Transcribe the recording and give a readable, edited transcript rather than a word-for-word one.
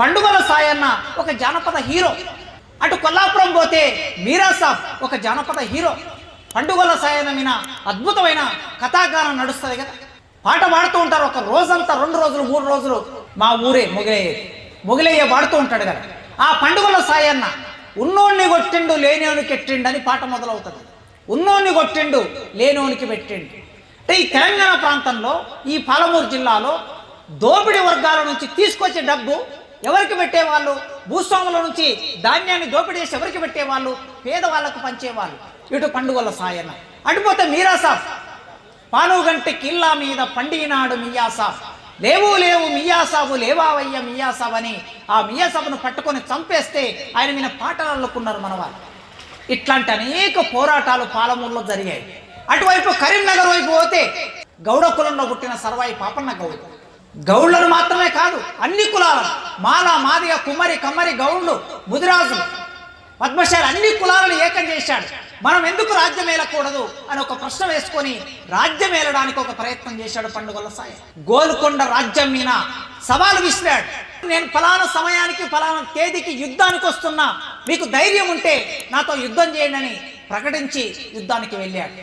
పండుగల సాయన్న ఒక జానపద హీరో, అటు కొల్లాపురం పోతే మీరా సాబ్ ఒక జానపద హీరో. పండుగల సాయన్న మీద అద్భుతమైన కథాగానం నడుస్తుంది కదా. పాట పాడుతూ ఉంటారు ఒక రోజంతా, 2 రోజులు 3 రోజులు. మా ఊరే మొగిలయ్య పాడుతూ ఉంటాడు కదా. ఆ పండుగల సాయన్న ఉన్నోడిని కొట్టిండు లేనివానికి పెట్టిండు అని పాట మొదలవుతుంది. ఉన్నోడిని కొట్టిండు లేనివానికి పెట్టిండు అంటే ఈ తెలంగాణ ప్రాంతంలో, ఈ పాలమూరు జిల్లాలో దోపిడీ వర్గాల నుంచి తీసుకొచ్చే డబ్బు ఎవరికి పెట్టేవాళ్ళు? భూస్వాముల నుంచి ధాన్యాన్ని దోపిడీ చేసి ఎవరికి పెట్టేవాళ్ళు? పేదవాళ్ళకు పంచేవాళ్ళు. ఇటు పండుగల సాయన్న. అటుపోతే మీరా సాబ్, పానుగంటి కిల్లా మీద పండినాడు మియాసాబ్, లేవు మియాసాబు లేవావయ్య మియాసాబ్ అని ఆ మియాసాబును పట్టుకొని చంపేస్తే ఆయన మీద పాటలు అల్లుకున్నారు మనవాళ్ళు. ఇట్లాంటి అనేక పోరాటాలు పాలమూరులో జరిగాయి. అటువైపు కరీంనగర్ వైపు పోతే గౌడ కులంలో పుట్టిన సర్వాయి పాపన్న గౌడ్, గౌళ్ళను మాత్రమే కాదు అన్ని కులాలను, మాల మాదిగ కుమ్మరి కమ్మరి గౌళ్ళు ముదిరాజులు పద్మశాలి అన్ని కులాలను ఏకం చేశాడు. మనం ఎందుకు రాజ్యం ఏలకూడదు అని ఒక ప్రశ్న వేసుకొని రాజ్యం ఏలడానికి ఒక ప్రయత్నం చేశాడు పండుగల సాయం. గోల్కొండ రాజ్యం మీద సవాలు విసిరాడు. నేను ఫలానా సమయానికి ఫలానా తేదీకి యుద్ధానికి వస్తున్నా, మీకు ధైర్యం ఉంటే నాతో యుద్ధం చేయండి అని ప్రకటించి యుద్ధానికి వెళ్ళాడు.